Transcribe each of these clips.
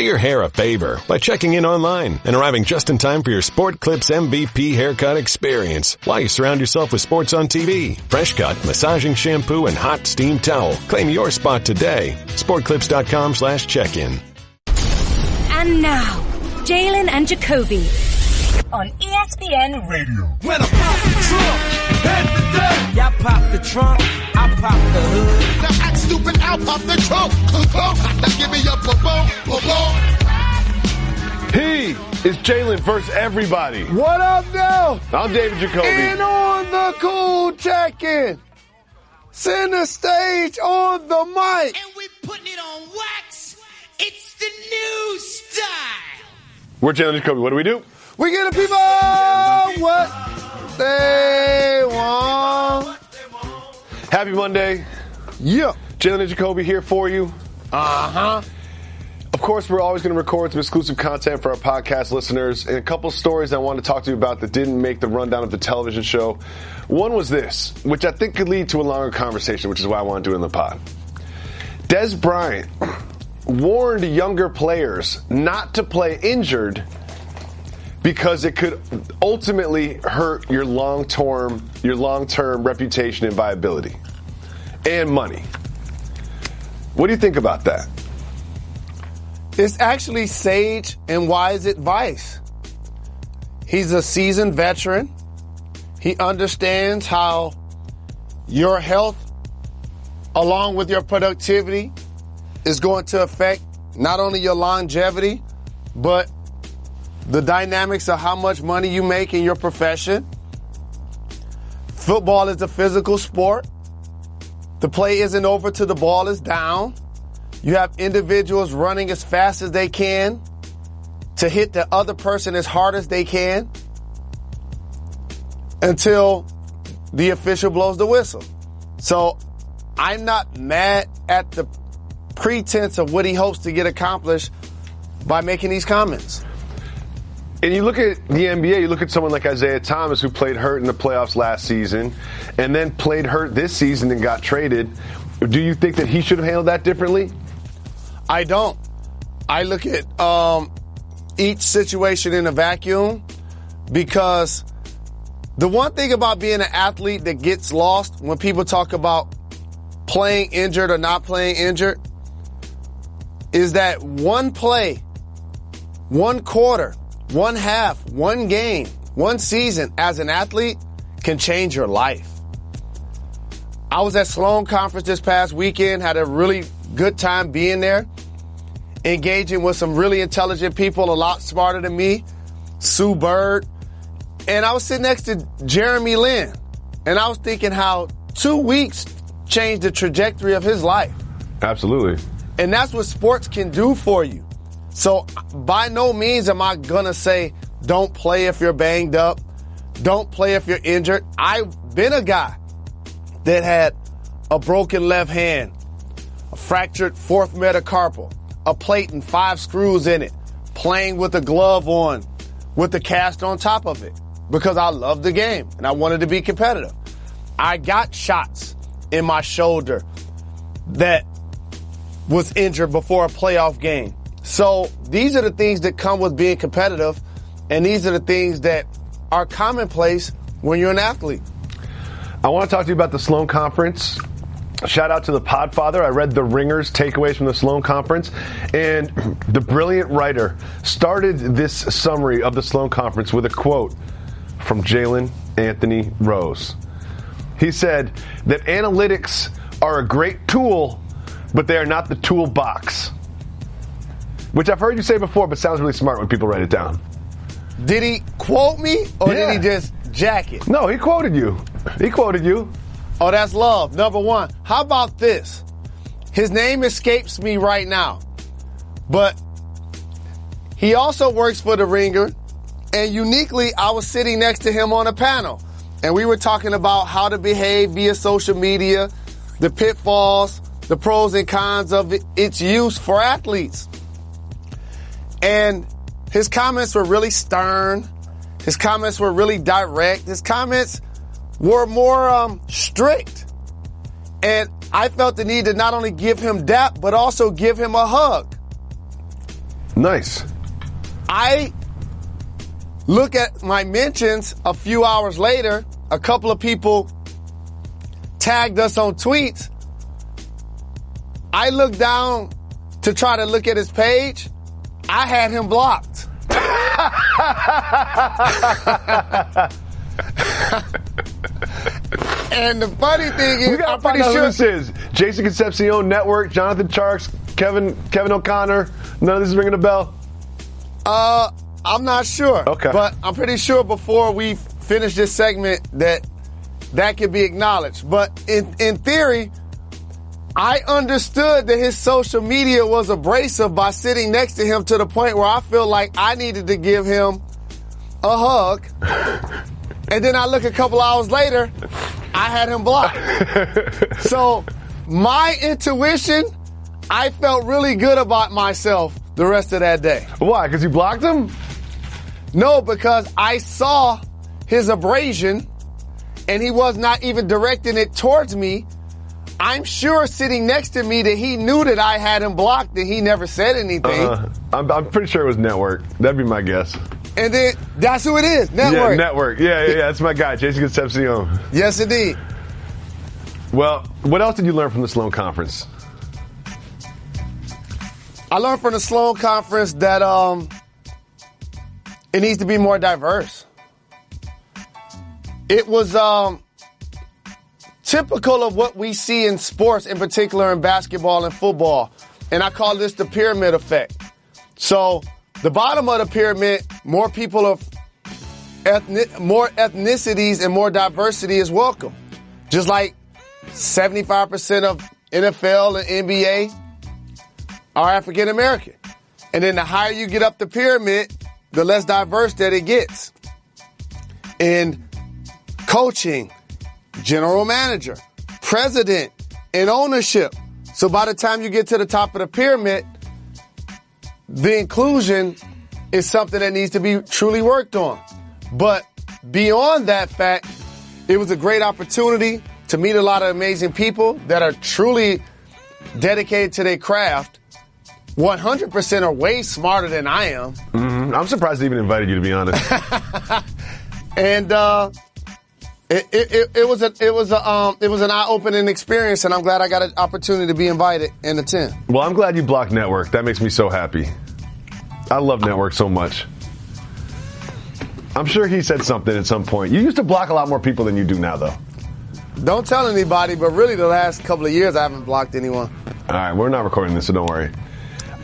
Do your hair a favor by checking in online and arriving just in time for your Sport Clips MVP haircut experience while you surround yourself with sports on TV. Fresh cut, massaging shampoo, and hot steam towel. Claim your spot today. SportClips.com/check-in. And now, Jalen and Jacoby on ESPN Radio. When I pop the trunk, head the dirt. Y'all pop the trunk, I pop the hood. Now act stupid, I'll pop the trunk. Now give me your boom. He is Jalen versus everybody. What up now? I'm David Jacoby. And on the cool check-in. Center stage on the mic. And we putting it on wax. It's the new style. We're Jalen and Jacoby. What do? We get the people what they want. Happy Monday. Yeah. Jalen and Jacoby here for you. Uh-huh. Of course, we're always going to record some exclusive content for our podcast listeners, and a couple stories I want to talk to you about that didn't make the rundown of the television show. One was this, which I think could lead to a longer conversation, which is why I want to do it in the pod. Des Bryant warned younger players not to play injured because it could ultimately hurt your long-term reputation and viability and money. What do you think about that? It's actually sage and wise advice. He's a seasoned veteran. He understands how your health, along with your productivity, is going to affect not only your longevity, but the dynamics of how much money you make in your profession. Football is a physical sport. The play isn't over till the ball is down. You have individuals running as fast as they can to hit the other person as hard as they can until the official blows the whistle. So I'm not mad at the pretense of what he hopes to get accomplished by making these comments. And you look at the NBA, you look at someone like Isaiah Thomas, who played hurt in the playoffs last season and then played hurt this season and got traded. Do you think that he should have handled that differently? I don't. I look at each situation in a vacuum, because the one thing about being an athlete that gets lost when people talk about playing injured or not playing injured is that one play, one quarter, one half, one game, one season as an athlete can change your life. I was at Sloan Conference this past weekend, had a really good time being there, engaging with some really intelligent people, a lot smarter than me, Sue Bird. And I was sitting next to Jeremy Lin, and I was thinking how 2 weeks changed the trajectory of his life. Absolutely. And that's what sports can do for you. So by no means am I going to say don't play if you're banged up, don't play if you're injured. I've been a guy that had a broken left hand, a fractured fourth metacarpal, a plate and 5 screws in it, playing with a glove on, with the cast on top of it, because I loved the game and I wanted to be competitive. I got shots in my shoulder that was injured before a playoff game. So these are the things that come with being competitive, and these are the things that are commonplace when you're an athlete. I want to talk to you about the Sloan Conference. Shout out to the Podfather. I read the Ringer's takeaways from the Sloan Conference, and the brilliant writer started this summary of the Sloan Conference with a quote from Jalen Anthony Rose. He said that analytics are a great tool, but they are not the toolbox. Which I've heard you say before, but sounds really smart when people write it down. Did he quote me, or did he just jack it? No, he quoted you. He quoted you. Oh, that's love. Number one. How about this? His name escapes me right now, but he also works for the Ringer, and uniquely, I was sitting next to him on a panel, and we were talking about how to behave via social media, the pitfalls, the pros and cons of its use for athletes. And his comments were really stern. His comments were really direct. His comments were more strict. And I felt the need to not only give him dap, but also give him a hug. Nice. I look at my mentions a few hours later. A couple of people tagged us on tweets. I looked down to try to look at his page. I had him blocked. And the funny thing is, we gotta find out who this is. Jason Concepcion Network, Jonathan Charks, Kevin O'Connor. None of this is ringing a bell? I'm not sure. Okay. But I'm pretty sure before we finish this segment that could be acknowledged. But in theory, I understood that his social media was abrasive by sitting next to him to the point where I feel like I needed to give him a hug. And then I look a couple hours later, I had him blocked. So my intuition, I felt really good about myself the rest of that day. Why? Because you blocked him? No, because I saw his abrasion and he was not even directing it towards me. I'm sure sitting next to me that he knew that I had him blocked and he never said anything. I'm pretty sure it was Network. That'd be my guess. And then that's who it is, Network. Yeah, Network. Yeah, that's my guy, Jason Concepcion. Yes, indeed. Well, what else did you learn from the Sloan Conference? I learned from the Sloan Conference that it needs to be more diverse. It was typical of what we see in sports, in particular in basketball and football. And I call this the pyramid effect. So the bottom of the pyramid, more people of more ethnicities and more diversity is welcome. Just like 75% of NFL and NBA are African American. And then the higher you get up the pyramid, the less diverse that it gets. In coaching, general manager, president, and ownership. So by the time you get to the top of the pyramid, the inclusion is something that needs to be truly worked on. But beyond that fact, it was a great opportunity to meet a lot of amazing people that are truly dedicated to their craft. 100% are way smarter than I am. Mm-hmm. I'm surprised they even invited you, to be honest. And it was an eye-opening experience, and I'm glad I got an opportunity to be invited and attend. Well, I'm glad you blocked Network. That makes me so happy. I love Network so much. I'm sure he said something at some point. You used to block a lot more people than you do now, though. Don't tell anybody, but really the last couple of years I haven't blocked anyone. All right, we're not recording this, so don't worry.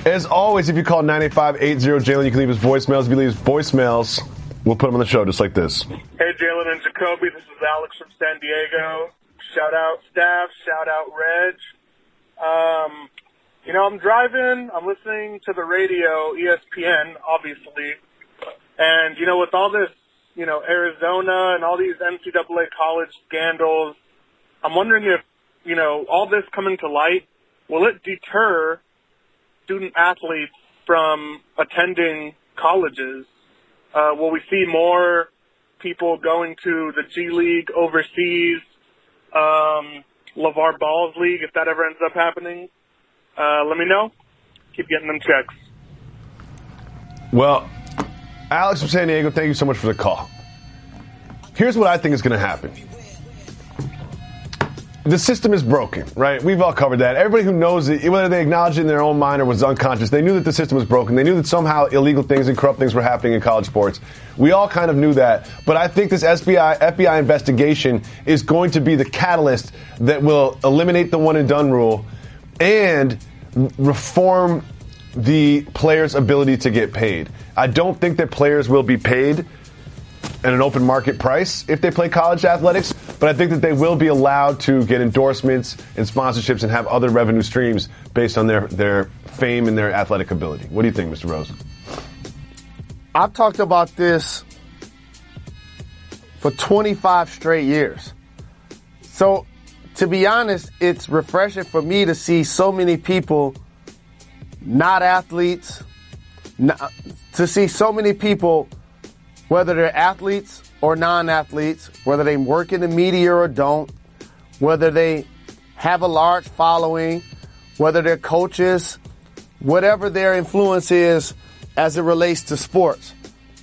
As always, if you call 985-80-JALEN, you can leave us voicemails. If you leave us voicemails, we'll put them on the show just like this. Hey, Jalen and Jacoby, this is Alex from San Diego. Shout out staff, shout out Reg. I'm driving, I'm listening to the radio, ESPN, obviously. And, with all this, Arizona and all these NCAA college scandals, I'm wondering if, all this coming to light, will it deter student athletes from attending colleges? Will we see more people going to the G League overseas, LeVar Ball's league, if that ever ends up happening? Let me know. Keep getting them checks. Well, Alex from San Diego, thank you so much for the call. Here's what I think is going to happen. The system is broken, right? We've all covered that. Everybody who knows it, whether they acknowledged it in their own mind or was unconscious, they knew that the system was broken. They knew that somehow illegal things and corrupt things were happening in college sports. We all kind of knew that. But I think this FBI investigation is going to be the catalyst that will eliminate the one-and-done rule and reform the players' ability to get paid. I don't think that players will be paid at an open market price if they play college athletics, but I think that they will be allowed to get endorsements and sponsorships and have other revenue streams based on their fame and their athletic ability. What do you think, Mr. Rose? I've talked about this for 25 straight years. So, to be honest, it's refreshing for me to see so many people, not athletes, to see so many people, whether they're athletes or non-athletes, whether they work in the media or don't, whether they have a large following, whether they're coaches whatever their influence is as it relates to sports.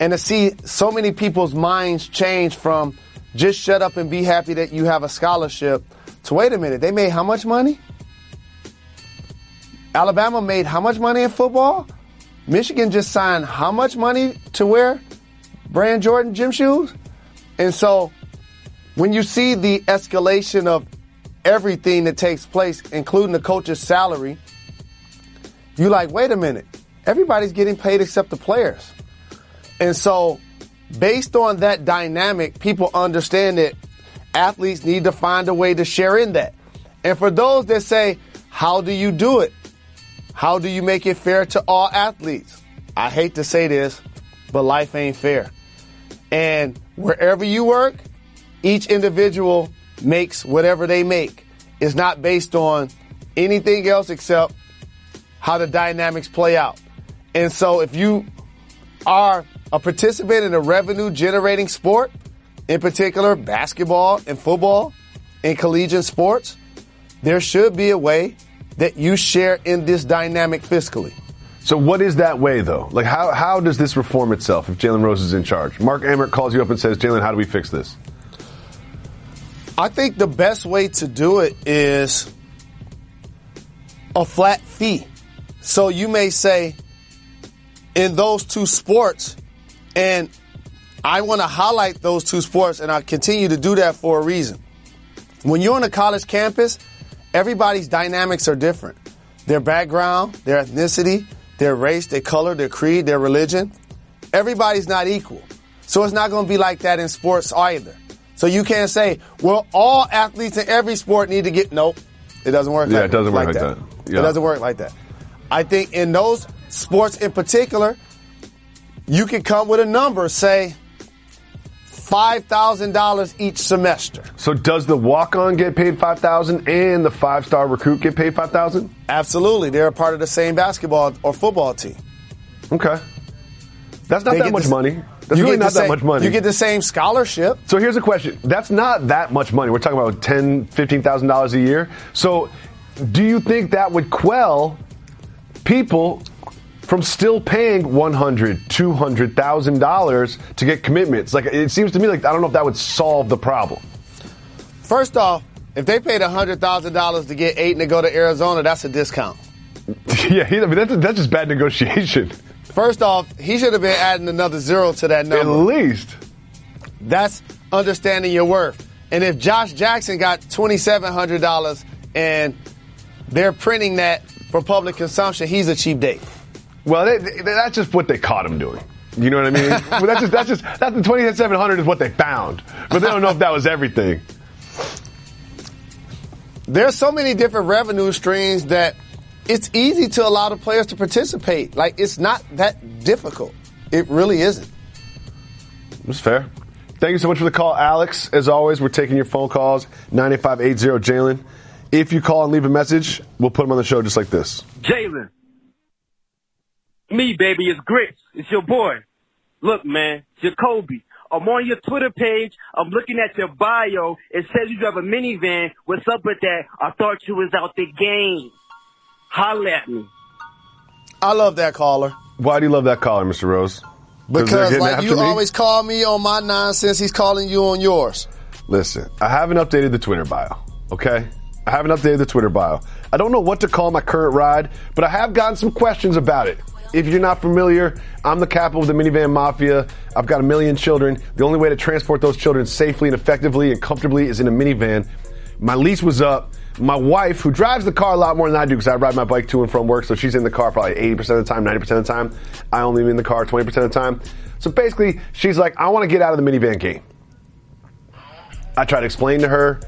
And to see so many people's minds change from just shut up and be happy that you have a scholarship to wait a minute, they made how much money? Alabama made how much money in football? Michigan just signed how much money to wear brand Jordan gym shoes? And so when you see the escalation of everything that takes place, including the coach's salary, you're like, wait a minute, everybody's getting paid except the players. And so based on that dynamic, people understand that athletes need to find a way to share in that. And for those that say, how do you do it? How do you make it fair to all athletes? I hate to say this, but life ain't fair. And wherever you work, each individual makes whatever they make. It's not based on anything else except how the dynamics play out. And so if you are a participant in a revenue-generating sport, in particular basketball and football and collegiate sports, there should be a way that you share in this dynamic fiscally. So what is that way, though? Like, how does this reform itself if Jalen Rose is in charge? Mark Emmert calls you up and says, Jalen, how do we fix this? I think the best way to do it is a flat fee. So you may say, in those two sports, and I want to highlight those two sports, and I continue to do that for a reason. When you're on a college campus, everybody's dynamics are different. Their background, their ethnicity, their race, their color, their creed, their religion. Everybody's not equal. So it's not going to be like that in sports either. So you can't say, well, all athletes in every sport need to get, nope. It doesn't work like that. Yeah, it doesn't work like that. Yeah. It doesn't work like that. I think in those sports in particular, you can come with a number, say $5,000 each semester. So does the walk-on get paid $5,000 and the five-star recruit get paid $5,000? Absolutely. They're a part of the same basketball or football team. Okay. That's not that much money. That's really not that much money. You get the same scholarship. So here's a question. That's not that much money. We're talking about $10,000, $15,000 a year. So do you think that would quell people from still paying $100,000, $200,000 to get commitments? Like, it seems to me like I don't know if that would solve the problem. First off, if they paid $100,000 to get 8 to go to Arizona, that's a discount. Yeah, I mean that's just bad negotiation. First off, he should have been adding another zero to that number. At least. That's understanding your worth. And if Josh Jackson got $2,700 and they're printing that for public consumption, he's a cheap date. Well, that's just what they caught him doing. You know what I mean? Well, that's the $2,700 is what they found, but they don't know if that was everything. There's so many different revenue streams that it's easy to allow the players to participate. Like, it's not that difficult. It really isn't. That's fair. Thank you so much for the call, Alex. As always, we're taking your phone calls, 98580 Jalen. If you call and leave a message, we'll put them on the show just like this. Jalen. Me, baby, it's Grits. It's your boy. Look, man, Jacoby. I'm on your Twitter page. I'm looking at your bio. It says you drive a minivan. What's up with that? I thought you was out the game. Holla at me. I love that caller. Why do you love that caller, Mr. Rose? Because like you always call me on my nonsense, he's calling you on yours. Listen, I haven't updated the Twitter bio, okay? I haven't updated the Twitter bio. I don't know what to call my current ride, but I have gotten some questions about it. If you're not familiar, I'm the capital of the minivan mafia. I've got 1 million children. The only way to transport those children safely and effectively and comfortably is in a minivan. My lease was up. My wife, who drives the car a lot more than I do because I ride my bike to and from work, so she's in the car probably 80% of the time, 90% of the time. I only am in the car 20% of the time. So basically, she's like, I want to get out of the minivan game. I try to explain to her,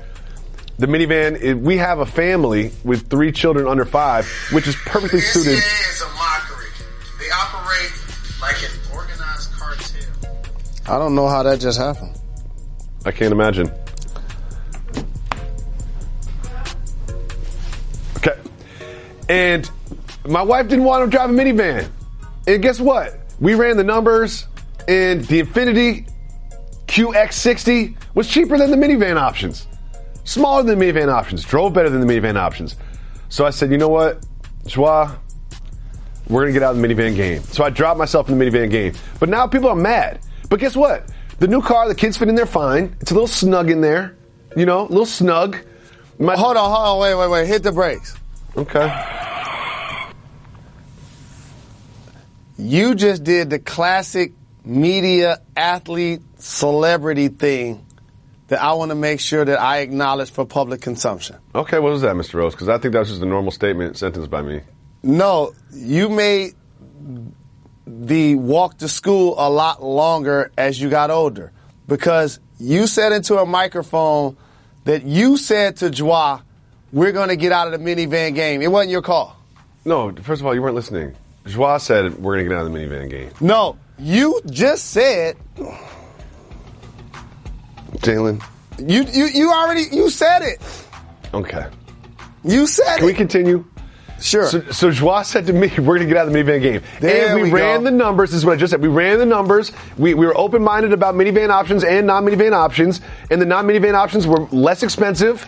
the minivan, we have a family with 3 children under 5, which is perfectly suited. This is a mockery. They operate like an organized cartel. I don't know how that just happened. I can't imagine. Okay. And my wife didn't want to drive a minivan. And guess what? We ran the numbers, and the Infiniti QX60 was cheaper than the minivan options. Smaller than the minivan options. Drove better than the minivan options. So I said, you know what, Joie, we're going to get out of the minivan game. So I dropped myself in the minivan game. But now people are mad. But guess what? The new car, the kids fit in there fine. It's a little snug in there. A little snug. Hold on, wait. Hit the brakes. Okay. You just did the classic media, athlete, celebrity thing that I want to make sure that I acknowledge for public consumption. Okay, what was that, Mr. Rose? Because I think that was just a normal sentence by me. No, you made the walk to school a lot longer as you got older because you said into a microphone that you said to Joie, we're going to get out of the minivan game. It wasn't your call. No, first of all, you weren't listening. Joie said we're going to get out of the minivan game. No, you just said... Jalen. You said it. Okay. You said it. Can we continue? Sure. So Joie said to me, we're going to get out of the minivan game. There and we ran the numbers. This is what I just said. We ran the numbers. We were open-minded about minivan options and non-minivan options. And the non-minivan options were less expensive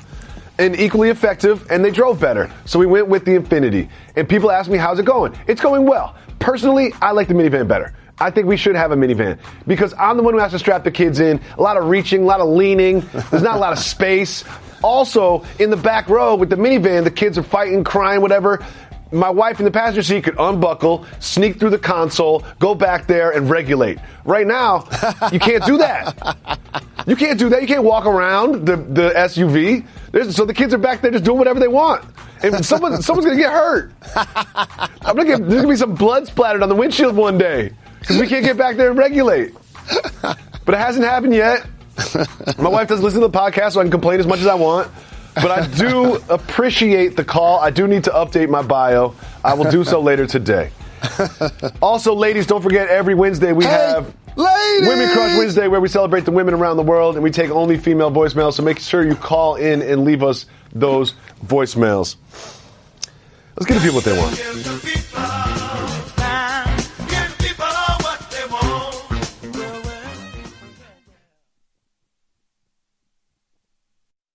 and equally effective, and they drove better. So we went with the Infinity. And people ask me, how's it going? It's going well. Personally, I like the minivan better. I think we should have a minivan because I'm the one who has to strap the kids in. A lot of reaching, a lot of leaning. There's not a lot of space. Also, in the back row with the minivan, the kids are fighting, crying, whatever. My wife in the passenger seat could unbuckle, sneak through the console, go back there and regulate. Right now, you can't do that. You can't do that. You can't walk around the SUV. So the kids are back there just doing whatever they want. And someone's going to get hurt. There's going to be some blood splattered on the windshield one day. Because we can't get back there and regulate. But it hasn't happened yet. My wife doesn't listen to the podcast, so I can complain as much as I want. But I do appreciate the call. I do need to update my bio. I will do so later today. Also, ladies, don't forget every Wednesday we have Women Crush Wednesday, where we celebrate the women around the world, and we take only female voicemails. So make sure you call in and leave us those voicemails. Let's give the people what they want.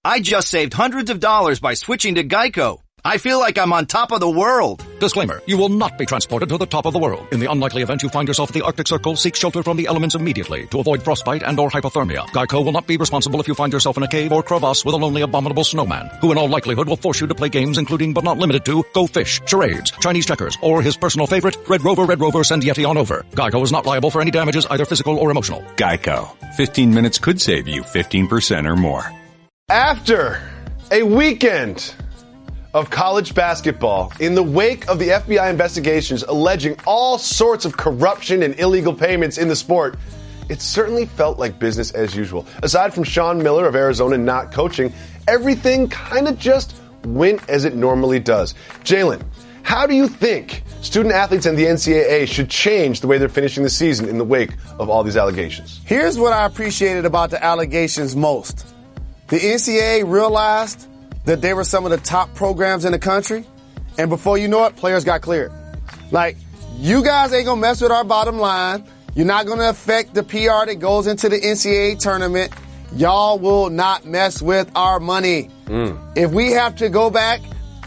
I just saved hundreds of dollars by switching to Geico. I feel like I'm on top of the world. Disclaimer, you will not be transported to the top of the world. In the unlikely event you find yourself at the Arctic Circle, seek shelter from the elements immediately to avoid frostbite and or hypothermia. Geico will not be responsible if you find yourself in a cave or crevasse with a lonely abominable snowman, who in all likelihood will force you to play games including but not limited to Go Fish, charades, Chinese checkers, or his personal favorite, Red Rover, send Yeti on over. Geico is not liable for any damages, either physical or emotional. Geico. 15 minutes could save you 15% or more. After a weekend of college basketball, in the wake of the FBI investigations alleging all sorts of corruption and illegal payments in the sport, it certainly felt like business as usual. Aside from Sean Miller of Arizona not coaching, everything kind of just went as it normally does. Jalen, how do you think student athletes and the NCAA should change the way they're finishing the season in the wake of all these allegations? Here's what I appreciated about the allegations most. The NCAA realized that they were some of the top programs in the country, and before you know it, players got cleared. Like, you guys ain't gonna mess with our bottom line. You're not gonna affect the PR that goes into the NCAA tournament. Y'all will not mess with our money. If we have to go back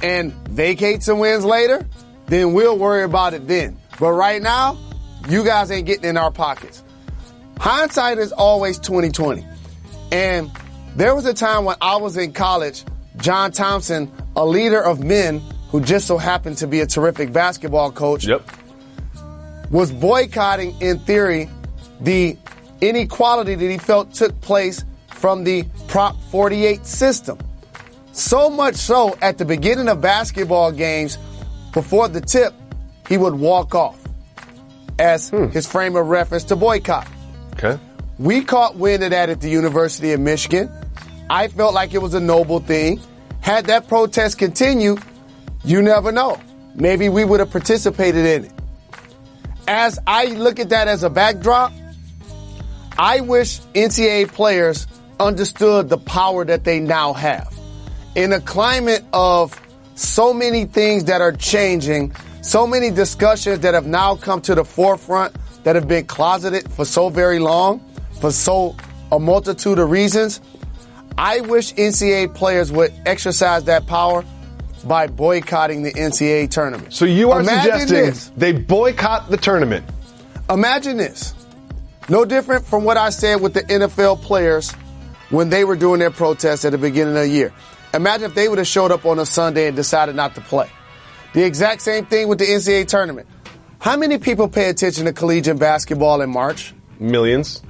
and vacate some wins later, then we'll worry about it then. But right now, you guys ain't getting in our pockets. Hindsight is always 20/20. And there was a time when I was in college, John Thompson, a leader of men who just so happened to be a terrific basketball coach, was boycotting, in theory, the inequality that he felt took place from the Prop 48 system. So much so, at the beginning of basketball games, before the tip, he would walk off as his frame of reference to boycott. Okay. We caught wind of that at the University of Michigan. I felt like it was a noble thing. Had that protest continued, you never know. Maybe we would have participated in it. As I look at that as a backdrop, I wish NCAA players understood the power that they now have. In a climate of so many things that are changing, so many discussions that have now come to the forefront that have been closeted for so very long, for a multitude of reasons, I wish NCAA players would exercise that power by boycotting the NCAA tournament. So you are Imagine suggesting they boycott the tournament. Imagine this. No different from what I said with the NFL players when they were doing their protests at the beginning of the year. Imagine if they would have showed up on a Sunday and decided not to play. The exact same thing with the NCAA tournament. How many people pay attention to collegiate basketball in March? Millions.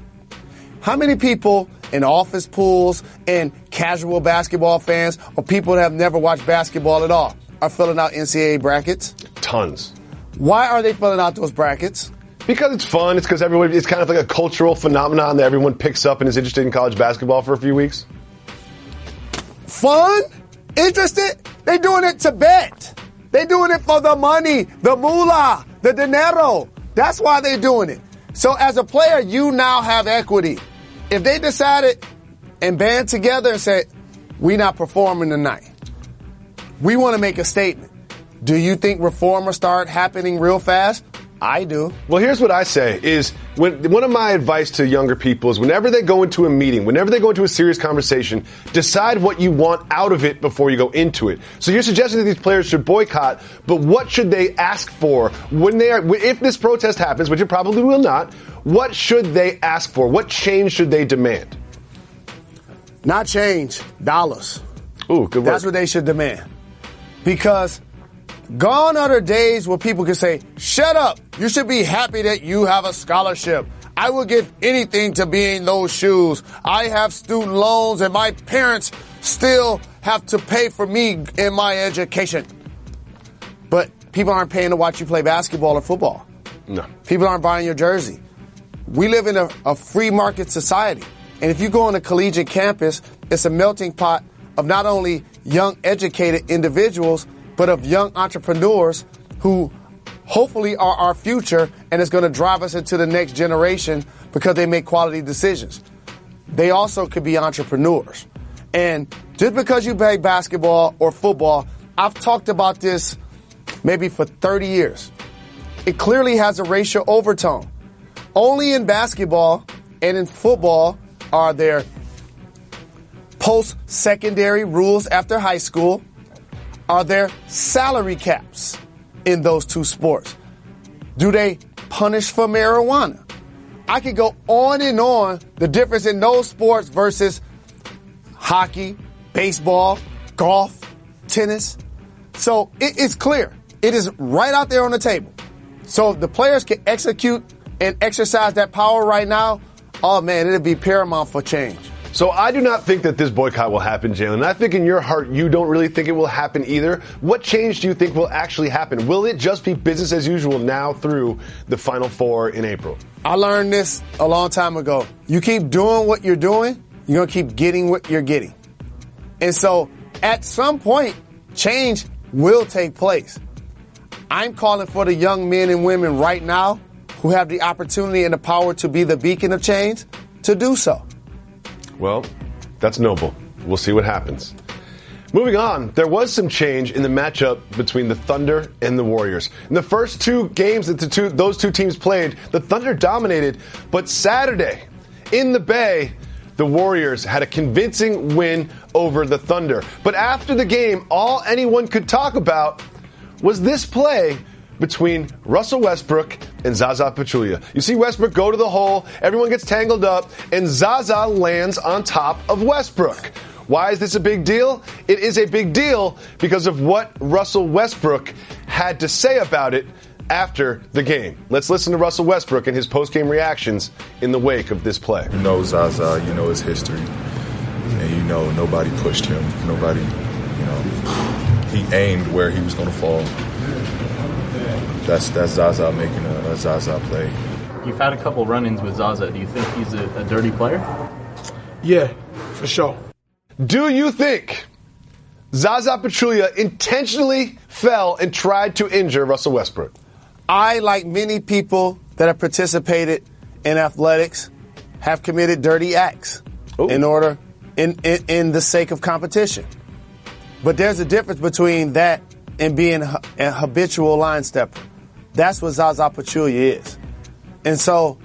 How many people in office pools and casual basketball fans or people that have never watched basketball at all are filling out NCAA brackets? Tons. Why are they filling out those brackets? Because it's fun. It's because it's kind of like a cultural phenomenon that everyone picks up and is interested in college basketball for a few weeks. Fun? Interested? They doing it to bet. They doing it for the money, the moolah, the dinero. That's why they doing it. So as a player, you now have equity. If they decided and band together and said, we not performing tonight, we want to make a statement. Do you think reform will start happening real fast? I do. Well, here's what I say is one of my advice to younger people is whenever they go into a meeting, whenever they go into a serious conversation, decide what you want out of it before you go into it. So you're suggesting that these players should boycott, but what should they ask for if this protest happens, which it probably will not, what should they ask for? What change should they demand? Not change, dollars. Ooh, good word. That's what they should demand. Because gone are the days where people can say, shut up, you should be happy that you have a scholarship. I would give anything to be in those shoes. I have student loans and my parents still have to pay for me in my education. But people aren't paying to watch you play basketball or football. No. People aren't buying your jersey. We live in a free market society. And if you go on a collegiate campus, it's a melting pot of not only young educated individuals, but of young entrepreneurs who hopefully are our future and is going to drive us into the next generation because they make quality decisions. They also could be entrepreneurs. And just because you play basketball or football, I've talked about this maybe for 30 years. It clearly has a racial overtone. Only in basketball and in football are there post-secondary rules after high school. Are there salary caps in those two sports? Do they punish for marijuana? I could go on and on the difference in those sports versus hockey, baseball, golf, tennis. So it's clear. It is right out there on the table. So if the players can execute and exercise that power right now, oh man, it'd be paramount for change. So I do not think that this boycott will happen, Jalen. I think in your heart you don't really think it will happen either. What change do you think will actually happen? Will it just be business as usual now through the Final Four in April? I learned this a long time ago. You keep doing what you're doing, you're going to keep getting what you're getting. And so at some point, change will take place. I'm calling for the young men and women right now who have the opportunity and the power to be the beacon of change to do so. Well, that's noble. We'll see what happens. Moving on, there was some change in the matchup between the Thunder and the Warriors. In the first two games that those two teams played, the Thunder dominated, but Saturday in the Bay, the Warriors had a convincing win over the Thunder. But after the game, all anyone could talk about was this play between Russell Westbrook and Zaza Pachulia. You see Westbrook go to the hole, everyone gets tangled up, and Zaza lands on top of Westbrook. Why is this a big deal? It is a big deal because of what Russell Westbrook had to say about it after the game. Let's listen to Russell Westbrook and his post-game reactions in the wake of this play. You know Zaza, you know his history, and you know nobody pushed him. Nobody, he aimed where he was going to fall. That's Zaza making a Zaza play. You've had a couple run-ins with Zaza. Do you think he's a dirty player? Yeah, for sure. Do you think Zaza Pachulia intentionally fell and tried to injure Russell Westbrook? I, like many people that have participated in athletics, have committed dirty acts in the sake of competition. But there's a difference between that and being a habitual line stepper. That's what Zaza Pachulia is. And so,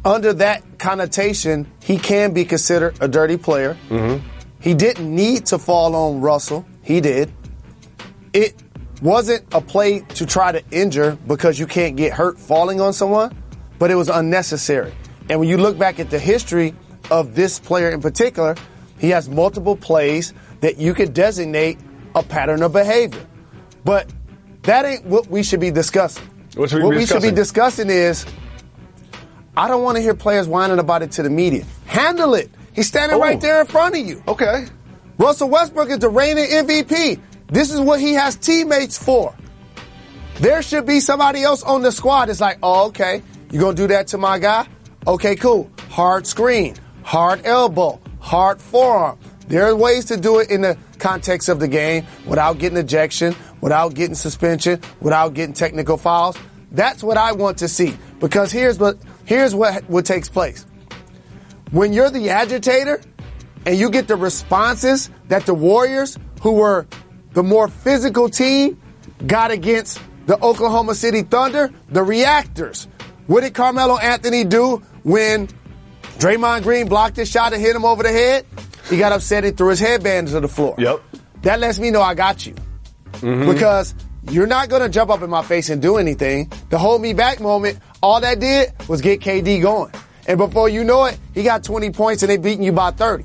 under that connotation, he can be considered a dirty player. Mm-hmm. He didn't need to fall on Russell. He did. it wasn't a play to try to injure because you can't get hurt falling on someone, but it was unnecessary. And when you look back at the history of this player in particular, he has multiple plays that you could designate a pattern of behavior. But that ain't what we should be discussing. What we should be discussing is, I don't want to hear players whining about it to the media. Handle it. He's standing right there in front of you. Okay. Russell Westbrook is the reigning MVP. This is what he has teammates for. There should be somebody else on the squad that's like, oh, okay, you going to do that to my guy? Okay, cool. Hard screen, hard elbow, hard forearm. There are ways to do it in the context of the game without getting ejection, without getting suspension, without getting technical fouls. That's what I want to see, because here's what takes place. When you're the agitator and you get the responses that the Warriors, who were the more physical team, got against the Oklahoma City Thunder, the reactors. What did Carmelo Anthony do when Draymond Green blocked his shot and hit him over the head? He got upset and threw his headband to the floor. Yep. That lets me know I got you. Mm-hmm. Because you're not going to jump up in my face and do anything. The hold me back moment, all that did was get KD going. And before you know it, he got 20 points and they beating you by 30.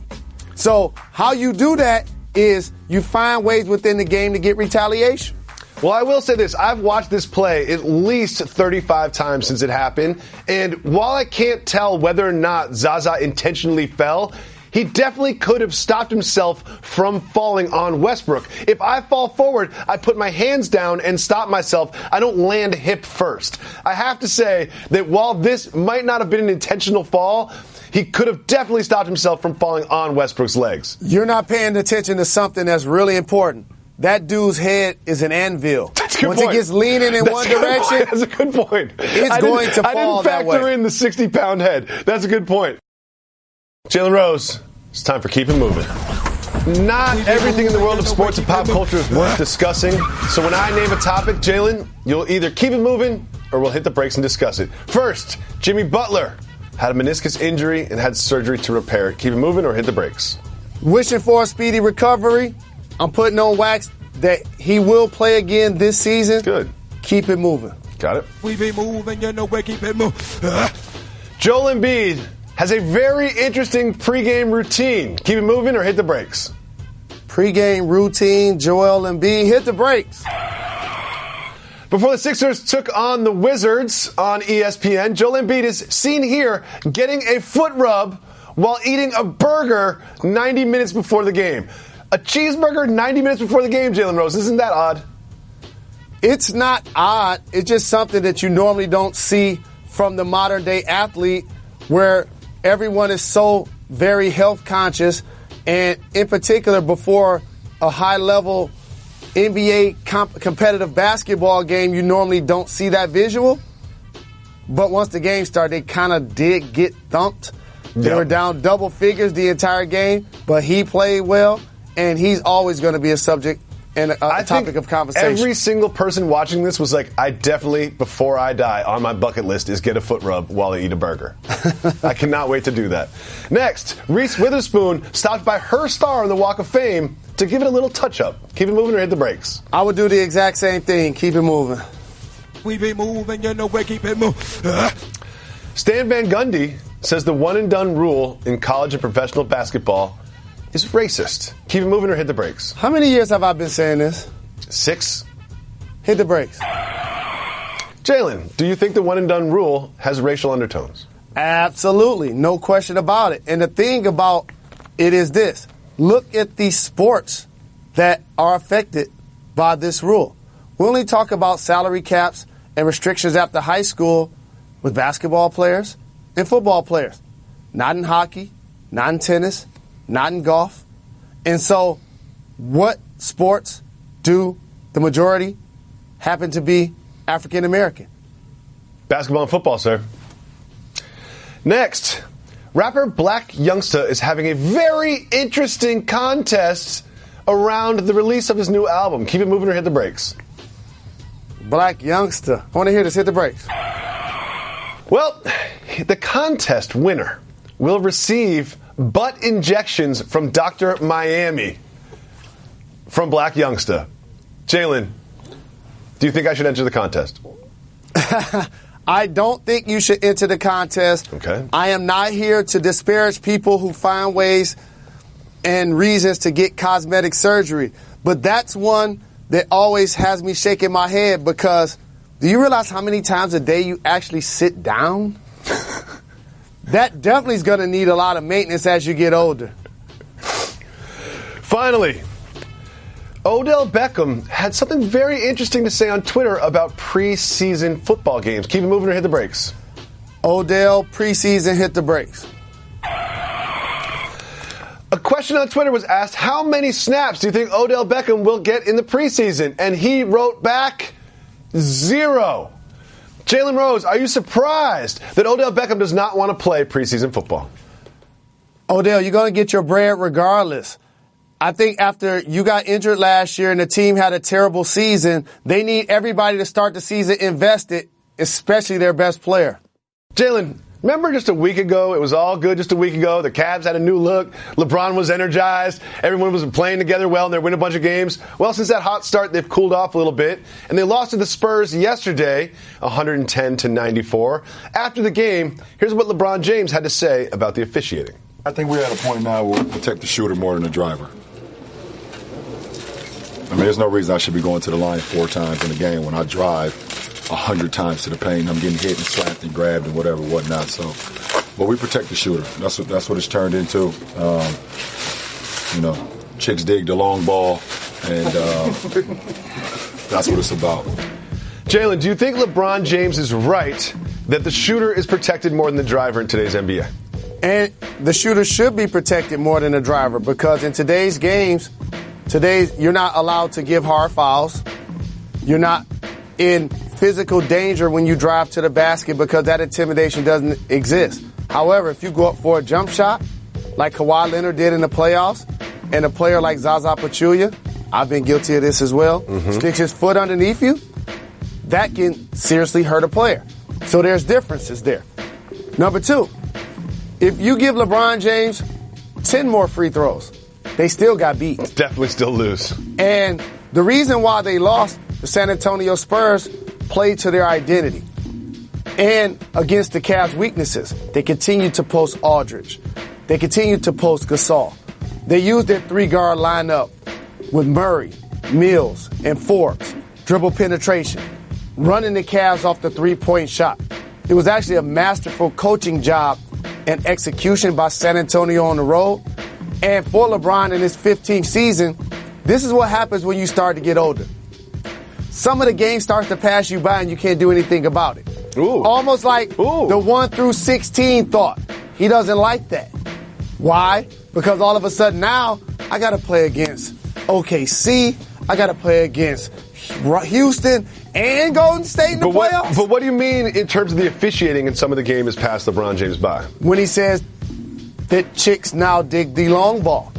So how you do that is you find ways within the game to get retaliation. Well, I will say this. I've watched this play at least 35 times since it happened. And while I can't tell whether or not Zaza intentionally fell, he definitely could have stopped himself from falling on Westbrook. If I fall forward, I put my hands down and stop myself. I don't land hip first. I have to say that while this might not have been an intentional fall, he could have definitely stopped himself from falling on Westbrook's legs. You're not paying attention to something that's really important. That dude's head is an anvil. That's a good Once point. it gets leaning in one direction, that's a good point. It's going to fall that way. I didn't factor in the 60-pound head. That's a good point. Jalen Rose, it's time for Keep It Moving. Not everything in the world of sports and pop culture is worth discussing. So when I name a topic, Jalen, you'll either keep it moving or we'll hit the brakes and discuss it. First, Jimmy Butler had a meniscus injury and had surgery to repair it. Keep it moving or hit the brakes. Wishing for a speedy recovery. I'm putting on wax that he will play again this season. Good. Keep it moving. Got it. We be moving, you know, we keep it moving. Joel Embiid has a very interesting pregame routine. Keep it moving or hit the brakes. Pregame routine, Joel Embiid, hit the brakes. Before the Sixers took on the Wizards on ESPN, Joel Embiid is seen here getting a foot rub while eating a burger 90 minutes before the game. A cheeseburger 90 minutes before the game, Jalen Rose. Isn't that odd? It's not odd. It's just something that you normally don't see from the modern day athlete, where everyone is so very health conscious, and in particular before a high level NBA competitive basketball game, you normally don't see that visual. But once the game started, they kind of did get thumped. They were down double figures the entire game, but he played well, and he's always going to be a subject and a topic of conversation. Every single person watching this was like, I definitely, before I die, on my bucket list is get a foot rub while I eat a burger. I cannot wait to do that. Next, Reese Witherspoon stopped by her star on the Walk of Fame to give it a little touch-up. Keep it moving or hit the brakes. I would do the exact same thing. Keep it moving. We be moving, you know, we keep it moving. Stan Van Gundy says the one-and-done rule in college and professional basketball is racist. Keep it moving or hit the brakes. How many years have I been saying this? 6. Hit the brakes. Jalen, do you think the one-and-done rule has racial undertones? Absolutely. No question about it. And the thing about it is this. Look at the sports that are affected by this rule. We only talk about salary caps and restrictions after high school with basketball players and football players. Not in hockey, not in tennis, not in golf. And so what sports do the majority happen to be African American? Basketball and football, sir. Next, rapper Black Youngsta is having a very interesting contest around the release of his new album. Keep it moving or hit the brakes. Black Youngsta. I want to hear this. Hit the brakes. Well, the contest winner will receive butt injections from Dr. Miami from Black Youngsta. Jalen, do you think I should enter the contest? I don't think you should enter the contest. Okay. I am not here to disparage people who find ways and reasons to get cosmetic surgery. But that's one that always has me shaking my head because do you realize how many times a day you actually sit down? That definitely is going to need a lot of maintenance as you get older. Finally, Odell Beckham had something very interesting to say on Twitter about preseason football games. Keep it moving or hit the brakes. Odell, preseason, hit the brakes. A question on Twitter was asked, how many snaps do you think Odell Beckham will get in the preseason? And he wrote back, 0. Jalen Rose, are you surprised that Odell Beckham does not want to play preseason football? Odell, you're going to get your bread regardless. I think after you got injured last year and the team had a terrible season, they need everybody to start the season invested, especially their best player. Jalen, remember just a week ago, it was all good just a week ago. The Cavs had a new look. LeBron was energized. Everyone was playing together well, and they win a bunch of games. Well, since that hot start, they've cooled off a little bit, and they lost to the Spurs yesterday, 110-94. After the game, here's what LeBron James had to say about the officiating. I think we're at a point now where we protect the shooter more than the driver. I mean, there's no reason I should be going to the line 4 times in a game when I drive 100 times to the paint. I'm getting hit and slapped and grabbed and whatnot. So, but we protect the shooter. That's what it's turned into. Chicks dig the long ball, and that's what it's about. Jalen, do you think LeBron James is right that the shooter is protected more than the driver in today's NBA? And the shooter should be protected more than the driver because in today's games, you're not allowed to give hard fouls. You're not in physical danger when you drive to the basket because that intimidation doesn't exist. However, if you go up for a jump shot, like Kawhi Leonard did in the playoffs, and a player like Zaza Pachulia, I've been guilty of this as well, sticks his foot underneath you, that can seriously hurt a player. So there's differences there. Number 2, if you give LeBron James 10 more free throws, they still got beat. Definitely still lose. And the reason why they lost, the San Antonio Spurs played to their identity. And against the Cavs' weaknesses, they continued to post Aldridge. They continued to post Gasol. They used their 3-guard lineup with Murray, Mills, and Forbes. Dribble penetration. Running the Cavs off the 3-point shot. It was actually a masterful coaching job and execution by San Antonio on the road. And for LeBron in his 15th season, this is what happens when you start to get older. Some of the game starts to pass you by and you can't do anything about it. Ooh. Almost like the 1 through 16 thought. He doesn't like that. Why? Because all of a sudden now, I got to play against OKC. I got to play against Houston and Golden State in the playoffs. But what do you mean in terms of the officiating in some of the game has passed LeBron James by? When he says that chicks now dig the long ball.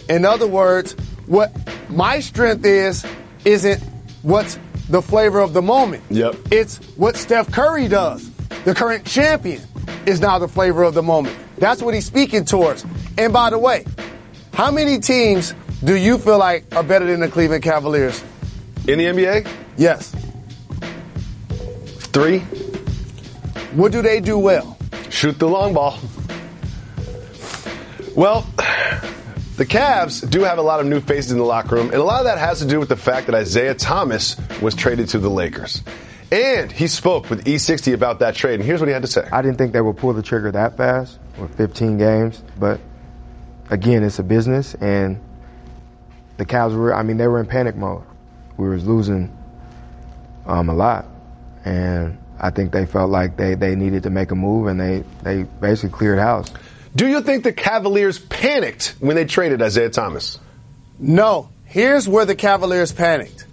In other words, what my strength isn't what's the flavor of the moment. Yep. It's what Steph Curry does. The current champion is now the flavor of the moment. That's what he's speaking towards. And by the way, how many teams do you feel like are better than the Cleveland Cavaliers? In the NBA? Yes. 3. What do they do well? Shoot the long ball. Well, the Cavs do have a lot of new faces in the locker room, and a lot of that has to do with the fact that Isaiah Thomas was traded to the Lakers. And he spoke with E60 about that trade, and here's what he had to say. I didn't think they would pull the trigger that fast with 15 games, but again, it's a business, and the Cavs they were in panic mode. We were losing a lot, and I think they felt like they needed to make a move, and they basically cleared house. Do you think the Cavaliers panicked when they traded Isaiah Thomas? No. Here's where the Cavaliers panicked.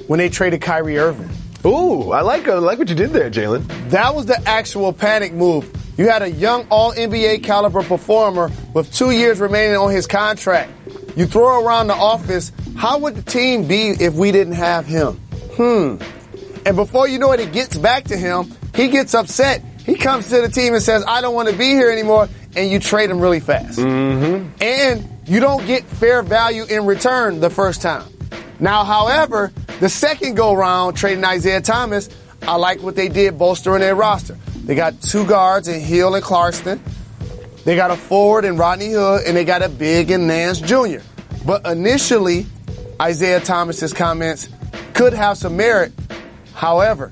When they traded Kyrie Irving. Ooh, I like what you did there, Jalen. That was the actual panic move. You had a young All-NBA caliber performer with 2 years remaining on his contract. You throw around the office, how would the team be if we didn't have him? And before you know it, it gets back to him. He gets upset. He comes to the team and says, I don't want to be here anymore, and you trade him really fast. And you don't get fair value in return the first time. Now, however, the second go-round, trading Isaiah Thomas, I like what they did bolstering their roster. They got 2 guards in Hill and Clarkston. They got a forward in Rodney Hood, and they got a big in Nance Jr. But initially, Isaiah Thomas's comments could have some merit. However,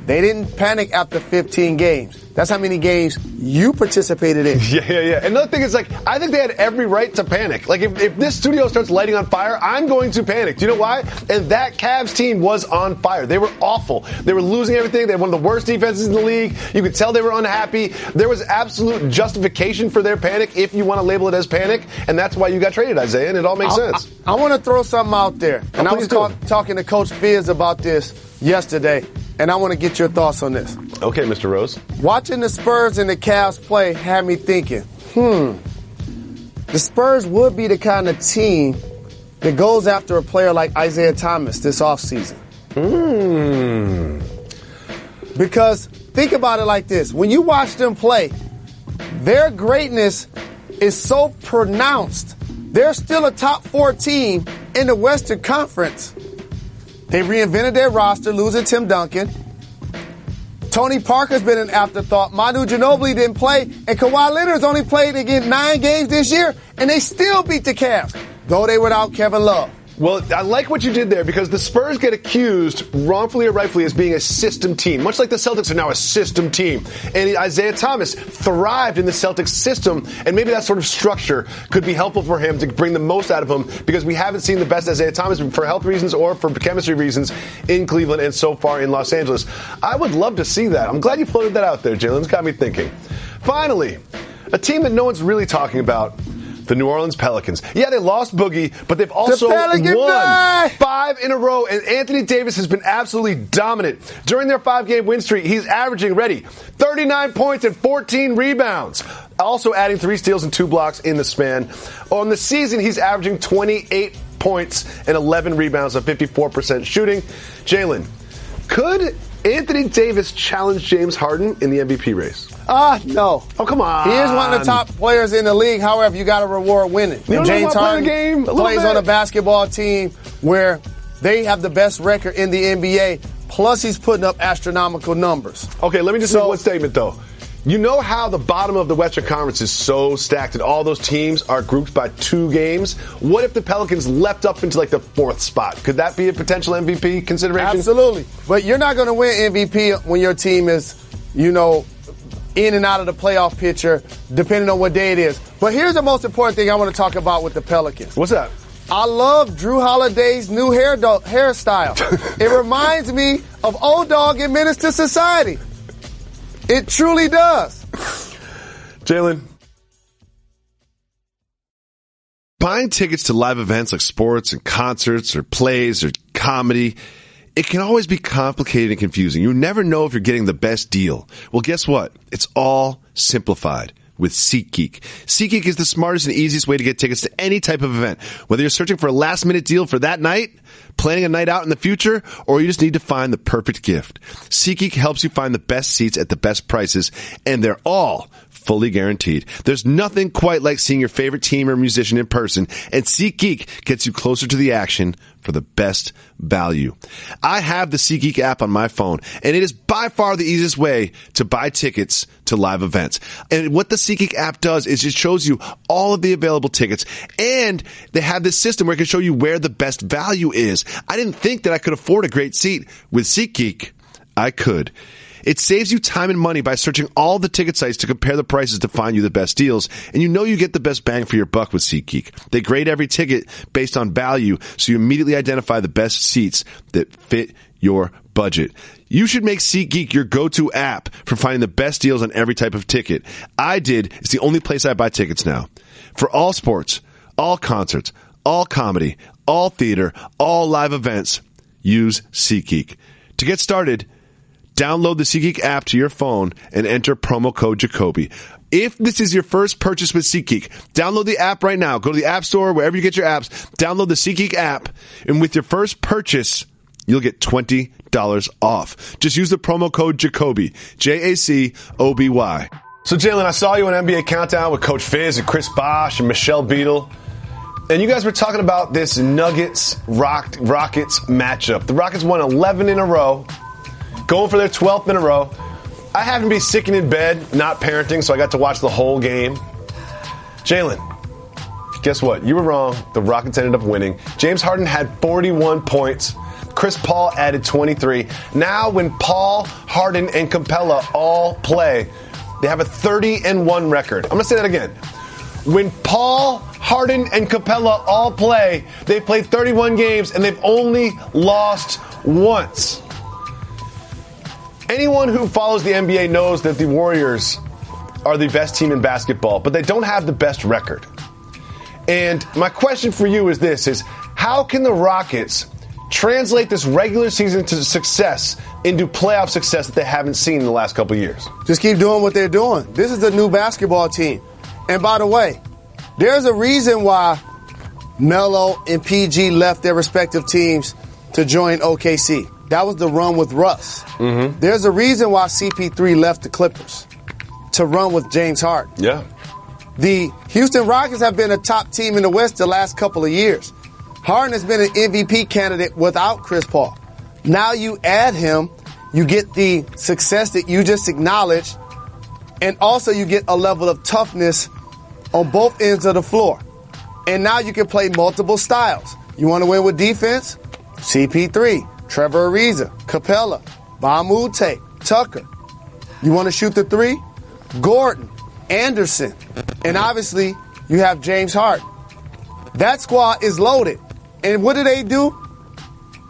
they didn't panic after 15 games. That's how many games you participated in. Yeah. Another thing is, I think they had every right to panic. If this studio starts lighting on fire, I'm going to panic. Do you know why? And that Cavs team was on fire. They were awful. They were losing everything. They had one of the worst defenses in the league. You could tell they were unhappy. There was absolute justification for their panic, if you want to label it as panic, and that's why you got traded, Isaiah, and it all makes sense. I want to throw something out there. And I was talking to Coach Fizz about this yesterday, and I want to get your thoughts on this. Okay, Mr. Rose. Watching the Spurs and the Cavs play had me thinking, the Spurs would be the kind of team that goes after a player like Isaiah Thomas this offseason. Because think about it like this. When you watch them play, their greatness is so pronounced. They're still a top 4 team in the Western Conference. They reinvented their roster, losing Tim Duncan. Tony Parker's been an afterthought. Manu Ginobili didn't play, and Kawhi Leonard's only played again 9 games this year, and they still beat the Cavs, though they were without Kevin Love. Well, I like what you did there because the Spurs get accused, wrongfully or rightfully, as being a system team, much like the Celtics are now a system team. And Isaiah Thomas thrived in the Celtics system, and maybe that sort of structure could be helpful for him to bring the most out of him because we haven't seen the best Isaiah Thomas for health reasons or for chemistry reasons in Cleveland and so far in Los Angeles. I would love to see that. I'm glad you floated that out there, Jalen. It's got me thinking. Finally, a team that no one's really talking about. The New Orleans Pelicans. Yeah, they lost Boogie, but they've also won 5 in a row, and Anthony Davis has been absolutely dominant. During their 5-game win streak, he's averaging, 39 points and 14 rebounds. Also adding 3 steals and 2 blocks in the span. On the season, he's averaging 28 points and 11 rebounds on 54% shooting. Jalen, could Anthony Davis challenge James Harden in the MVP race? No. Oh, come on. He is one of the top players in the league. However, you got to reward winning. You and James Harden plays on a basketball team where they have the best record in the NBA. Plus, he's putting up astronomical numbers. Okay, let me just make one statement, though. You know how the bottom of the Western Conference is so stacked and all those teams are grouped by 2 games? What if the Pelicans leapt up into the 4th spot? Could that be a potential MVP consideration? Absolutely. But you're not going to win MVP when your team is, in and out of the playoff picture, depending on what day it is. But here's the most important thing I want to talk about with the Pelicans. What's that? I love Drew Holiday's new hairstyle. It reminds me of Old Dog in Menace to Society. It truly does. Jalen. Buying tickets to live events like sports and concerts or plays or comedy, it can always be complicated and confusing. You never know if you're getting the best deal. Well, guess what? It's all simplified with SeatGeek. SeatGeek is the smartest and easiest way to get tickets to any type of event. Whether you're searching for a last-minute deal for that night, planning a night out in the future, or you just need to find the perfect gift. SeatGeek helps you find the best seats at the best prices, and they're all fully guaranteed. There's nothing quite like seeing your favorite team or musician in person, and SeatGeek gets you closer to the action for the best value. I have the SeatGeek app on my phone, and it is by far the easiest way to buy tickets to live events. And what the SeatGeek app does is it shows you all of the available tickets, and they have this system where it can show you where the best value is. I didn't think that I could afford a great seat. With SeatGeek, I could. It saves you time and money by searching all the ticket sites to compare the prices to find you the best deals, and you get the best bang for your buck with SeatGeek. They grade every ticket based on value, so you immediately identify the best seats that fit your budget. You should make SeatGeek your go-to app for finding the best deals on every type of ticket. I did. It's the only place I buy tickets now. For all sports, all concerts, all comedy, all theater, all live events, use SeatGeek. To get started, download the SeatGeek app to your phone and enter promo code Jacoby. If this is your first purchase with SeatGeek, download the app right now. Go to the App Store, wherever you get your apps, download the SeatGeek app, and with your first purchase, you'll get $20 off. Just use the promo code Jacoby, Jacoby. So, Jalen, I saw you on NBA Countdown with Coach Fizz and Chris Bosh and Michelle Beadle. And you guys were talking about this Nuggets-Rockets matchup. The Rockets won 11 in a row, going for their 12th in a row. I happened to be sitting in bed, not parenting, so I got to watch the whole game. Jalen, guess what? You were wrong. The Rockets ended up winning. James Harden had 41 points. Chris Paul added 23. Now when Paul, Harden, and Capella all play, they have a 30-1 record. I'm going to say that again. When Paul, Harden, and Capella all play, they've played 31 games, and they've only lost once. Anyone who follows the NBA knows that the Warriors are the best team in basketball, but they don't have the best record. And my question for you is this, is how can the Rockets translate this regular season to success into playoff success that they haven't seen in the last couple of years? Just keep doing what they're doing. This is the new basketball team. And by the way, there's a reason why Melo and PG left their respective teams to join OKC. That was the run with Russ. Mm-hmm. There's a reason why CP3 left the Clippers to run with James Harden. Yeah. The Houston Rockets have been a top team in the West the last couple of years. Harden has been an MVP candidate without Chris Paul. Now you add him, you get the success that you just acknowledged, and also you get a level of toughness on both ends of the floor. And now you can play multiple styles. You want to win with defense? CP3, Trevor Ariza, Capella, Bamute, Tucker. You want to shoot the three? Gordon, Anderson, and obviously you have James Harden. That squad is loaded. And what do?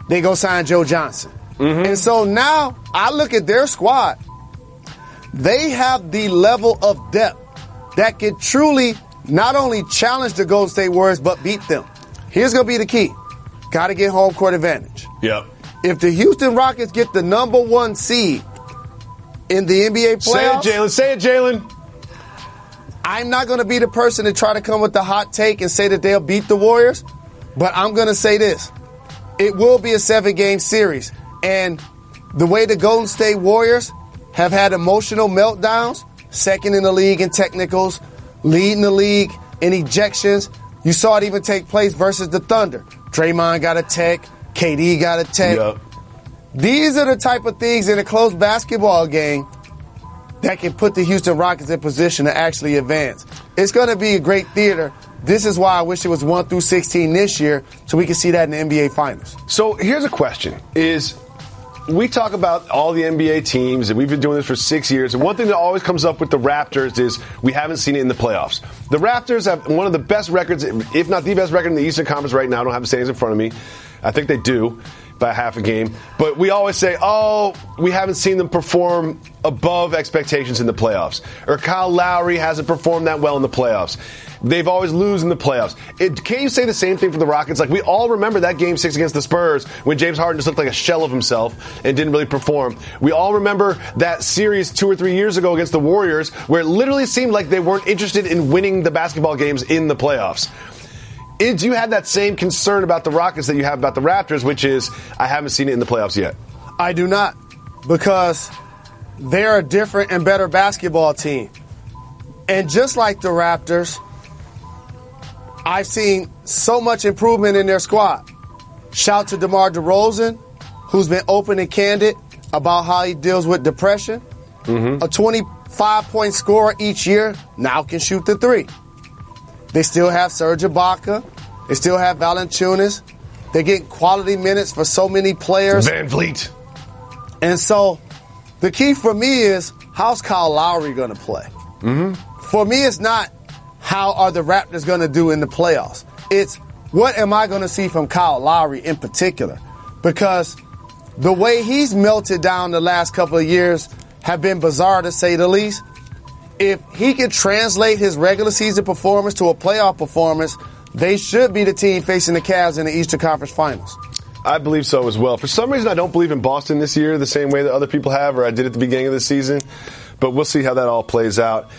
They go sign Joe Johnson. Mm-hmm. And so now I look at their squad. They have the level of depth that can truly not only challenge the Golden State Warriors, but beat them. Here's going to be the key. Got to get home court advantage. Yep. If the Houston Rockets get the number 1 seed in the NBA playoffs. Say it, Jalen. Say it, Jalen. I'm not going to be the person to try to come with the hot take and say that they'll beat the Warriors, but I'm going to say this. It will be a 7-game series. And the way the Golden State Warriors have had emotional meltdowns, second in the league in technicals, leading the league in ejections, you saw it even take place versus the Thunder. Draymond got a tech, KD got a tech. Yep. These are the type of things in a close basketball game that can put the Houston Rockets in position to actually advance. It's going to be a great theater. This is why I wish it was 1 through 16 this year, so we can see that in the NBA Finals. So here's a question, is we talk about all the NBA teams, and we've been doing this for 6 years, and one thing that always comes up with the Raptors is we haven't seen it in the playoffs. The Raptors have one of the best records, if not the best record in the Eastern Conference right now. I don't have the standings in front of me. I think they do by half a game. But we always say, we haven't seen them perform above expectations in the playoffs. Or Kyle Lowry hasn't performed that well in the playoffs. They've always lose in the playoffs. Can't you say the same thing for the Rockets? Like, we all remember that Game 6 against the Spurs when James Harden just looked like a shell of himself and didn't really perform. We all remember that series 2 or 3 years ago against the Warriors where it literally seemed like they weren't interested in winning the basketball games in the playoffs. Do you have that same concern about the Rockets that you have about the Raptors, which is, I haven't seen it in the playoffs yet? I do not, because they're a different and better basketball team. And just like the Raptors, I've seen so much improvement in their squad. Shout to DeMar DeRozan, who's been open and candid about how he deals with depression. Mm-hmm. A 25-point scorer each year now can shoot the three. They still have Serge Ibaka. They still have Valanciunas. They're getting quality minutes for so many players. Van Vliet. And so the key for me is, how's Kyle Lowry going to play? Mm-hmm. For me, it's not how are the Raptors going to do in the playoffs. It's what am I going to see from Kyle Lowry in particular? Because the way he's melted down the last couple of years have been bizarre, to say the least. If he can translate his regular season performance to a playoff performance, they should be the team facing the Cavs in the Eastern Conference Finals. I believe so as well. For some reason, I don't believe in Boston this year the same way that other people have, or I did at the beginning of the season. But we'll see how that all plays out.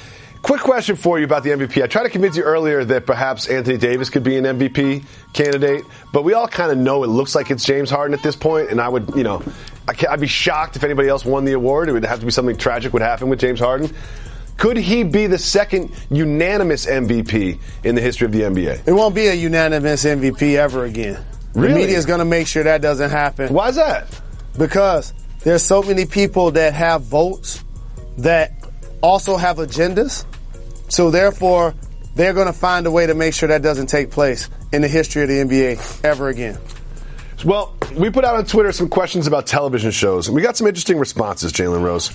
Quick question for you about the MVP. I tried to convince you earlier that perhaps Anthony Davis could be an MVP candidate, but we all kind of know it looks like it's James Harden at this point, and I would, I'd be shocked if anybody else won the award. It would have to be something tragic would happen with James Harden. Could he be the second unanimous MVP in the history of the NBA? It won't be a unanimous MVP ever again. Really? The media is going to make sure that doesn't happen. Why is that? Because there's so many people that have votes that also have agendas. So therefore, they're going to find a way to make sure that doesn't take place in the history of the NBA ever again. Well, we put out on Twitter some questions about television shows, and we got some interesting responses, Jalen Rose.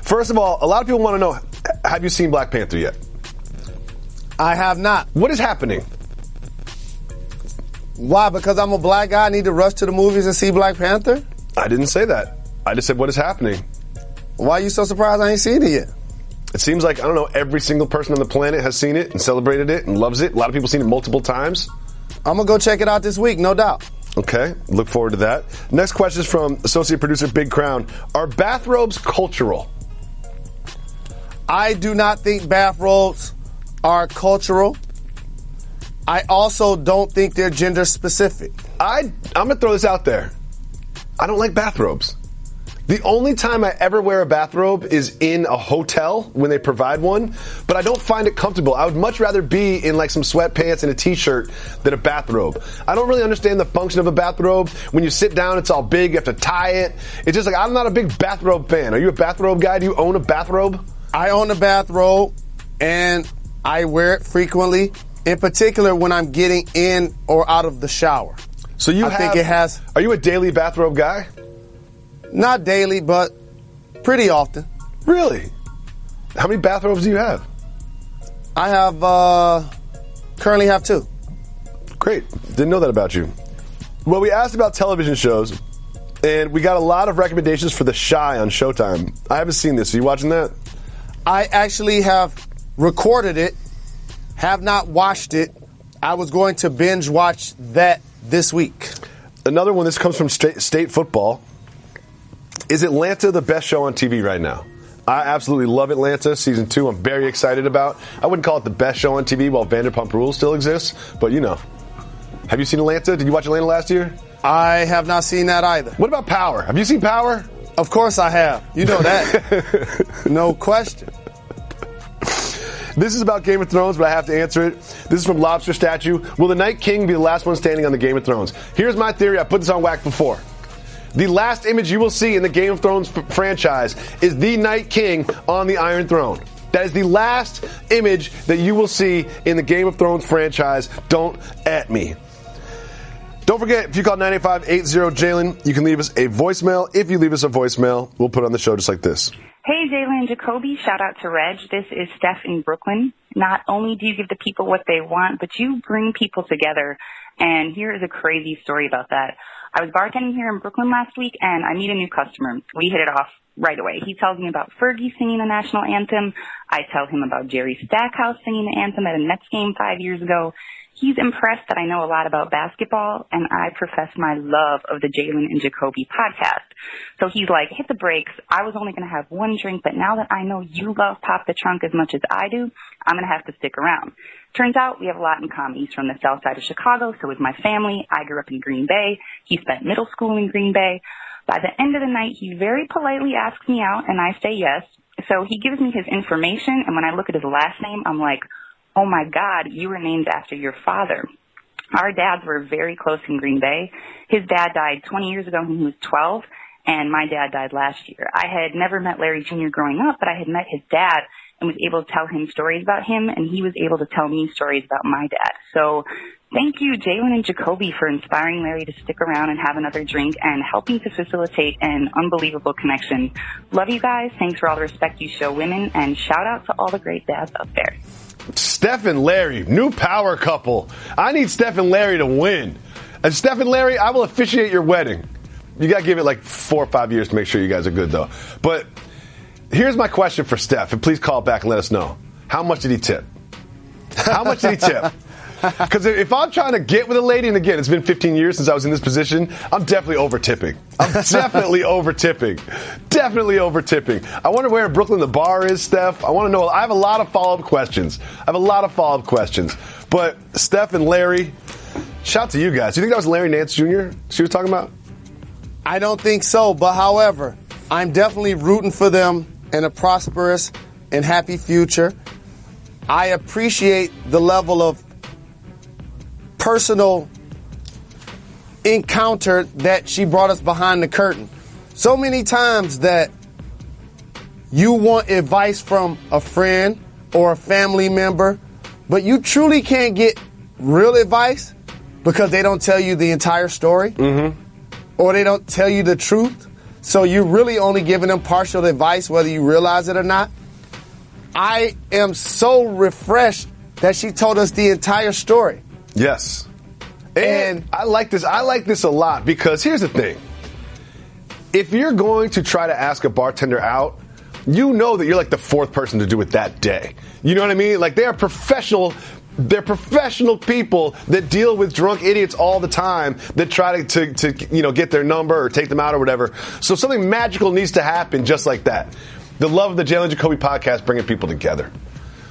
First of all, a lot of people want to know, have you seen Black Panther yet? I have not. What is happening? Why? Because I'm a black guy, I need to rush to the movies and see Black Panther? I didn't say that. I just said what is happening. Why are you so surprised I ain't seen it yet? It seems like, I don't know, every single person on the planet has seen it and celebrated it and loves it. A lot of people have seen it multiple times. I'm going to go check it out this week, no doubt. Okay, look forward to that. Next question is from associate producer Big Crown. Are bathrobes cultural? I do not think bathrobes are cultural. I also don't think they're gender specific. I'm going to throw this out there. I don't like bathrobes. The only time I ever wear a bathrobe is in a hotel when they provide one, but I don't find it comfortable. I would much rather be in like some sweatpants and a t-shirt than a bathrobe. I don't really understand the function of a bathrobe. When you sit down, it's all big. You have to tie it. It's just like, I'm not a big bathrobe fan. Are you a bathrobe guy? Do you own a bathrobe? I own a bathrobe, and I wear it frequently, in particular when I'm getting in or out of the shower. So I think it has. Are you a daily bathrobe guy? Not daily, but pretty often. Really? How many bathrobes do you have? I have, currently have 2. Great. Didn't know that about you. Well, we asked about television shows, and we got a lot of recommendations for The Chi on Showtime. I haven't seen this. Are you watching that? I actually have recorded it, have not watched it. I was going to binge watch that this week. Another one, this comes from state football. Is Atlanta the best show on TV right now? I absolutely love Atlanta. Season 2 I'm very excited about. I wouldn't call it the best show on TV while Vanderpump Rules still exists, but you know. Have you seen Atlanta? Did you watch Atlanta last year? I have not seen that either. What about Power? Have you seen Power? Of course I have. You know that. No question. This is about Game of Thrones, but I have to answer it. This is from Lobster Statue. Will the Night King be the last one standing on the Game of Thrones? Here's my theory. I put this on Whack before. The last image you will see in the Game of Thrones franchise is the Night King on the Iron Throne. That is the last image that you will see in the Game of Thrones franchise. Don't at me. Don't forget, if you call 985-80-JALEN, you can leave us a voicemail. If you leave us a voicemail, we'll put it on the show just like this. Hey, Jalen and Jacoby. Shout out to Reg. This is Steph in Brooklyn. Not only do you give the people what they want, but you bring people together. And here is a crazy story about that. I was bartending here in Brooklyn last week, and I meet a new customer. We hit it off right away. He tells me about Fergie singing the national anthem. I tell him about Jerry Stackhouse singing the anthem at a Mets game 5 years ago. He's impressed that I know a lot about basketball, and I profess my love of the Jalen and Jacoby podcast. So he's like, hit the brakes. I was only going to have one drink, but now that I know you love Pop the Trunk as much as I do, I'm going to have to stick around. Turns out we have a lot in common. He's from the south side of Chicago, so is my family. I grew up in Green Bay. He spent middle school in Green Bay. By the end of the night, he very politely asks me out, and I say yes. So he gives me his information, and when I look at his last name, I'm like, oh my God, you were named after your father. Our dads were very close in Green Bay. His dad died 20 years ago when he was 12, and my dad died last year. I had never met Larry Jr. growing up, but I had met his dad and was able to tell him stories about him, and he was able to tell me stories about my dad. So thank you, Jalen and Jacoby, for inspiring Larry to stick around and have another drink and helping to facilitate an unbelievable connection. Love you guys. Thanks for all the respect you show women, and shout out to all the great dads out there. Steph and Larry, new power couple. I need Steph and Larry to win. And Steph and Larry, I will officiate your wedding. You got to give it like 4 or 5 years to make sure you guys are good, though. But here's my question for Steph, and please call back and let us know. How much did he tip? How much did he tip? Because if I'm trying to get with a lady, and again, it's been 15 years since I was in this position, I'm definitely over-tipping. I'm definitely over-tipping. Definitely over-tipping. I wonder where in Brooklyn the bar is, Steph. I want to know. I have a lot of follow-up questions. But Steph and Larry, shout out to you guys. Do you think that was Larry Nance Jr. she was talking about? I don't think so, but however, I'm definitely rooting for them in a prosperous and happy future. I appreciate the level of personal encounter that she brought us behind the curtain. So many times that you want advice from a friend or a family member, but you truly can't get real advice because they don't tell you the entire story or they don't tell you the truth. So you're really only giving them partial advice whether you realize it or not. I am so refreshed that she told us the entire story. Yes. And I like this. I like this a lot because here's the thing. If you're going to try to ask a bartender out, you know that you're like the fourth person to do it that day. You know what I mean? Like, they are professional. They're professional people that deal with drunk idiots all the time that try to you know, get their number or take them out or whatever. So something magical needs to happen just like that. The love of the Jalen Jacoby podcast bringing people together.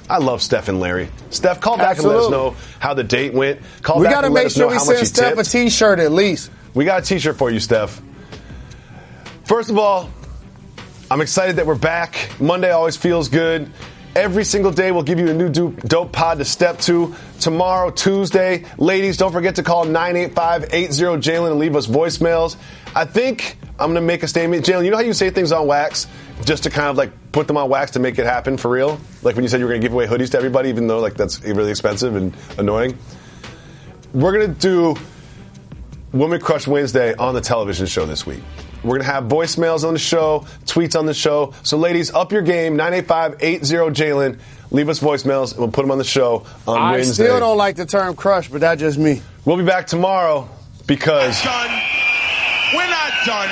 I love Steph and Larry. Steph, call back and let us know how the date went. Call back and let us know how much you tipped. We got to make sure we send Steph a T-shirt at least. We got a T-shirt for you, Steph. First of all, I'm excited that we're back. Monday always feels good. Every single day we'll give you a new dope pod to step to. Tomorrow, Tuesday, ladies, don't forget to call 985-80-JALEN and leave us voicemails. I think I'm going to make a statement. Jalen, you know how you say things on wax just to kind of like put them on wax to make it happen for real? Like when you said you were going to give away hoodies to everybody, even though like that's really expensive and annoying. We're going to do Woman Crush Wednesday on the television show this week. We're going to have voicemails on the show, tweets on the show. So, ladies, up your game, 985-80-JALEN. Leave us voicemails, and we'll put them on the show on Wednesday. I still don't like the term crush, but that's just me. We'll be back tomorrow because... We're not done.